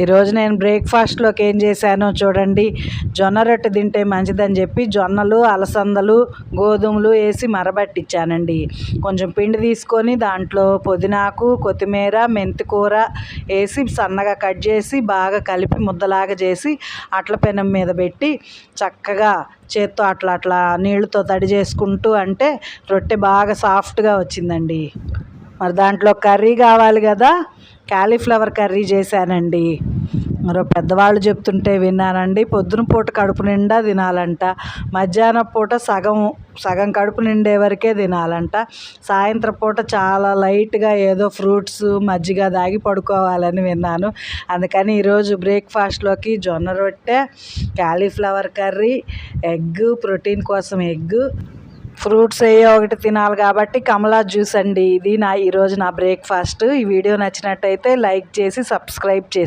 ఈరోజు నేను బ్రేక్ఫాస్ట్లోకి ఏం చేశానో చూడండి. జొన్న రొట్టె తింటే మంచిదని చెప్పి జొన్నలు, అలసందలు, గోధుమలు వేసి మరబట్టించానండి. కొంచెం పిండి తీసుకొని దాంట్లో పుదీనాకు, కొత్తిమీర, మెంతికూర వేసి సన్నగా కట్ చేసి బాగా కలిపి ముద్దలాగా చేసి అట్ల పెనం మీద పెట్టి చక్కగా చేత్తో అట్లా అట్లా నీళ్ళతో తడి చేసుకుంటూ అంటే రొట్టె బాగా సాఫ్ట్గా వచ్చిందండి. మరి దాంట్లో కర్రీ కావాలి కదా, క్యాలీఫ్లవర్ కర్రీ చేశానండి. మరో పెద్దవాళ్ళు చెప్తుంటే విన్నానండి, పొద్దున పూట కడుపు నిండా తినాలంట, మధ్యాహ్నం పూట సగం కడుపు నిండే వరకే తినాలంట, సాయంత్రం పూట చాలా లైట్గా ఏదో ఫ్రూట్స్ మజ్జిగ దాగి పడుకోవాలని విన్నాను. అందుకని ఈరోజు బ్రేక్ఫాస్ట్లోకి జొన్న రొట్టె, క్యాలీఫ్లవర్ కర్రీ, ఎగ్, ప్రోటీన్ కోసం ఎగ్, ఫ్రూట్స్ ఏయో ఒకటి తినాలి కాబట్టి కమలా జ్యూస్ అండి. ఇది ఈరోజు నా బ్రేక్ఫాస్ట్. ఈ వీడియో నచ్చినట్టయితే లైక్ చేసి సబ్స్క్రైబ్ చేసుకోండి.